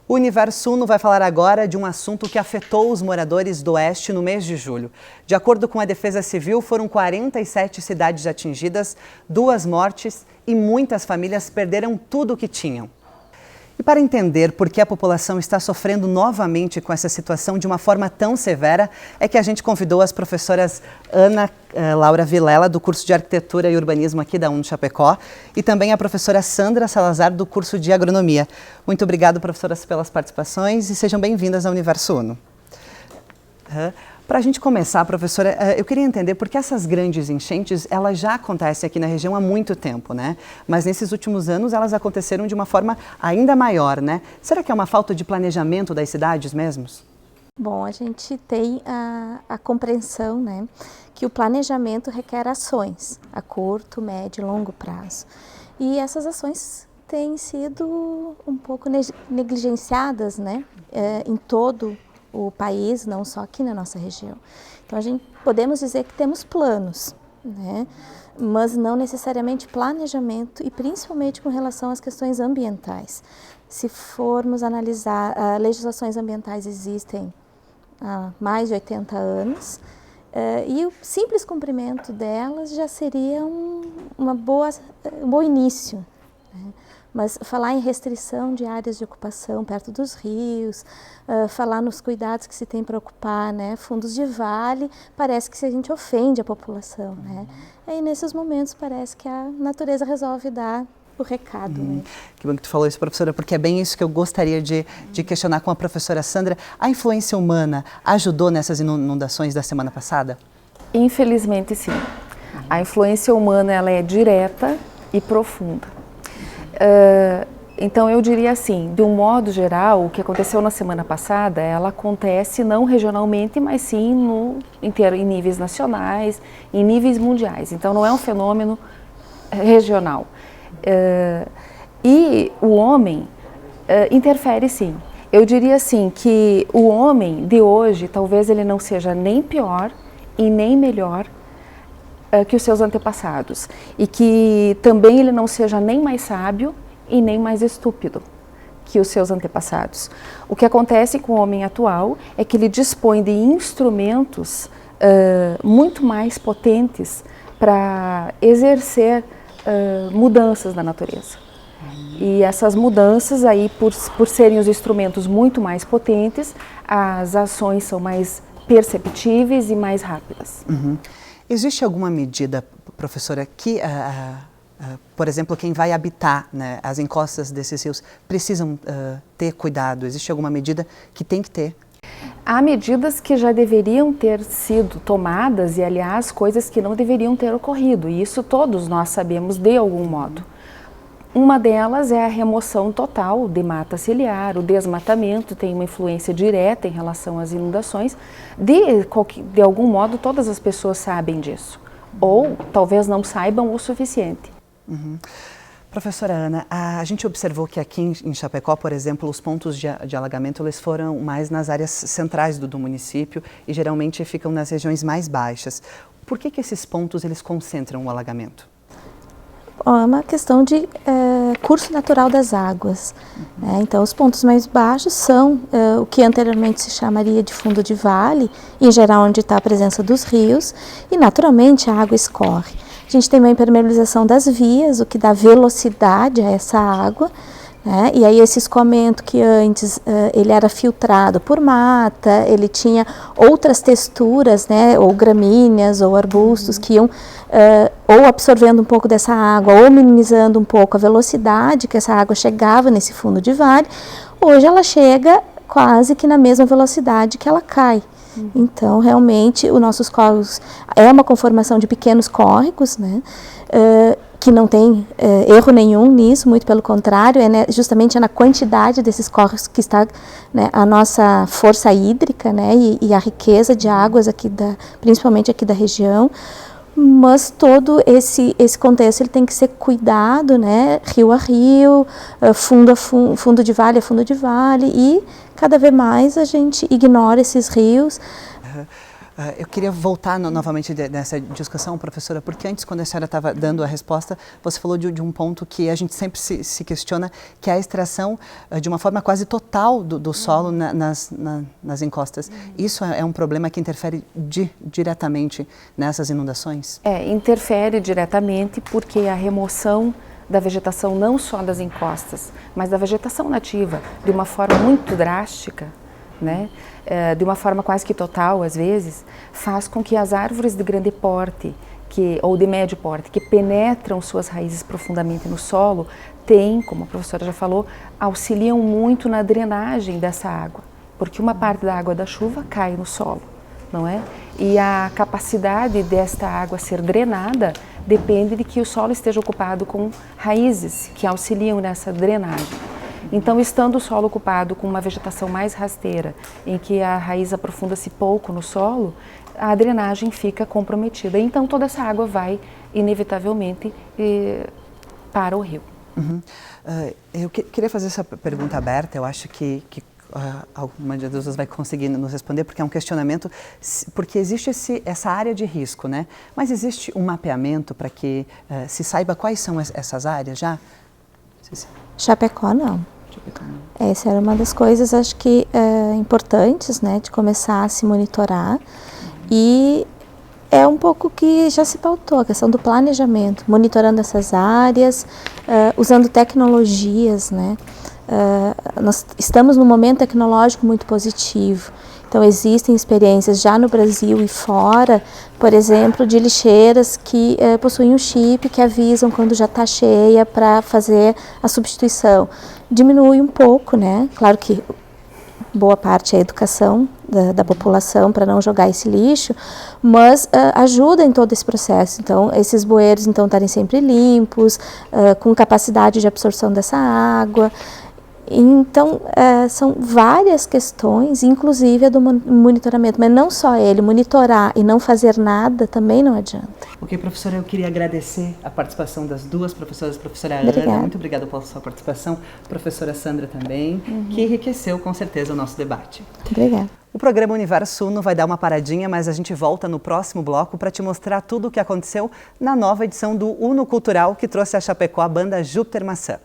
O Universo Uno vai falar agora de um assunto que afetou os moradores do Oeste no mês de julho. De acordo com a Defesa Civil, foram 47 cidades atingidas, 2 mortes e muitas famílias perderam tudo o que tinham. E para entender por que a população está sofrendo novamente com essa situação de uma forma tão severa, é que a gente convidou as professoras Ana Laura Vilela, do curso de Arquitetura e Urbanismo aqui da Chapecó, e também a professora Sandra Salazar, do curso de Agronomia. Muito obrigado, professoras, pelas participações e sejam bem-vindas ao Universo Uno. Para a gente começar, professora, eu queria entender por que essas grandes enchentes, elas já acontecem aqui na região há muito tempo, né? Mas nesses últimos anos elas aconteceram de uma forma ainda maior, né? Será que é uma falta de planejamento das cidades mesmos? Bom, a gente tem a compreensão, né, que o planejamento requer ações a curto, médio e longo prazo. E essas ações têm sido um pouco negligenciadas, né, em todo o país, não só aqui na nossa região. Então, podemos dizer que temos planos, né, mas não necessariamente planejamento e principalmente com relação às questões ambientais. Se formos analisar, legislações ambientais existem há mais de 80 anos e o simples cumprimento delas já seria um bom início, né? Mas falar em restrição de áreas de ocupação perto dos rios, falar nos cuidados que se tem para ocupar, né, fundos de vale, parece que a gente ofende a população, né? E nesses momentos parece que a natureza resolve dar o recado. Né? Que bom que tu falou isso, professora, porque é bem isso que eu gostaria de questionar com a professora Sandra. A influência humana ajudou nessas inundações da semana passada? Infelizmente, sim. A influência humana ela é direta e profunda. Então eu diria assim, de um modo geral, o que aconteceu na semana passada, ela acontece não regionalmente, mas sim em níveis nacionais, em níveis mundiais. Então não é um fenômeno regional. E o homem interfere sim. Eu diria assim que o homem de hoje, talvez ele não seja nem pior e nem melhor que os seus antepassados. E que também ele não seja nem mais sábio e nem mais estúpido que os seus antepassados. O que acontece com o homem atual é que ele dispõe de instrumentos muito mais potentes para exercer mudanças na natureza. E essas mudanças aí, por serem os instrumentos muito mais potentes, as ações são mais perceptíveis e mais rápidas. Existe alguma medida, professora, que, por exemplo, quem vai habitar, né, as encostas desses rios precisam ter cuidado? Existe alguma medida que tem que ter? Há medidas que já deveriam ter sido tomadas e, aliás, coisas que não deveriam ter ocorrido. E isso todos nós sabemos de algum modo. Uma delas é a remoção total de mata ciliar, o desmatamento tem uma influência direta em relação às inundações. De algum modo, todas as pessoas sabem disso. Ou talvez não saibam o suficiente. Professora Ana, a gente observou que aqui em Chapecó, por exemplo, os pontos de alagamento eles foram mais nas áreas centrais do município e geralmente ficam nas regiões mais baixas. Por que esses pontos eles concentram o alagamento? É uma questão de curso natural das águas. Então, os pontos mais baixos são o que anteriormente se chamaria de fundo de vale, em geral onde está a presença dos rios, e naturalmente a água escorre. A gente tem uma impermeabilização das vias, o que dá velocidade a essa água, né? E aí esse escoamento que antes ele era filtrado por mata, ele tinha outras texturas, né? Ou gramíneas ou arbustos que iam ou absorvendo um pouco dessa água ou minimizando um pouco a velocidade que essa água chegava nesse fundo de vale. Hoje ela chega quase que na mesma velocidade que ela cai. Então, realmente, os nossos córregos é uma conformação de pequenos córregos, né, que não tem erro nenhum nisso, muito pelo contrário, justamente na quantidade desses córregos que está, né, a nossa força hídrica, né, e a riqueza de águas aqui principalmente aqui da região. Mas todo esse contexto ele tem que ser cuidado, né, rio a rio, fundo de vale a fundo de vale, e cada vez mais a gente ignora esses rios. Eu queria voltar novamente nessa discussão, professora, porque antes, quando a senhora estava dando a resposta, você falou de um ponto que a gente sempre se questiona, que é a extração de uma forma quase total do solo nas encostas. Isso é um problema que interfere diretamente nessas inundações? Interfere diretamente porque a remoção da vegetação, não só das encostas, mas da vegetação nativa, de uma forma muito drástica, né? De uma forma quase que total, às vezes, faz com que as árvores de grande porte ou de médio porte, que penetram suas raízes profundamente no solo, como a professora já falou, auxiliam muito na drenagem dessa água, porque uma parte da água da chuva cai no solo, não é? E a capacidade desta água ser drenada depende de que o solo esteja ocupado com raízes que auxiliam nessa drenagem. Então, estando o solo ocupado com uma vegetação mais rasteira, em que a raiz aprofunda-se pouco no solo, a drenagem fica comprometida. Então, toda essa água vai, inevitavelmente, para o rio. Eu queria fazer essa pergunta aberta, eu acho que alguma de vocês vai conseguir nos responder, porque é um questionamento, porque existe essa área de risco, né? Mas existe um mapeamento para que se saiba quais são essas áreas já? Chapecó, não. Essa era uma das coisas, acho que, importantes, né, de começar a se monitorar, e é um pouco que já se pautou, a questão do planejamento, monitorando essas áreas, usando tecnologias, né. Nós estamos num momento tecnológico muito positivo, então existem experiências já no Brasil e fora, por exemplo, de lixeiras que possuem um chip que avisam quando já está cheia para fazer a substituição. Diminui um pouco, né? Claro que boa parte é a educação da população para não jogar esse lixo, mas ajuda em todo esse processo. Então, esses bueiros estarem sempre limpos, com capacidade de absorção dessa água. Então, são várias questões, inclusive a do monitoramento, mas não só ele, monitorar e não fazer nada também não adianta. Ok, professora, eu queria agradecer a participação das duas professoras, professora Obrigada. Ana, muito obrigada pela sua participação, professora Sandra também, que enriqueceu com certeza o nosso debate. Obrigada. O programa Universo Uno vai dar uma paradinha, mas a gente volta no próximo bloco para te mostrar tudo o que aconteceu na nova edição do Uno Cultural, que trouxe a Chapecó a banda Júpiter Maçã.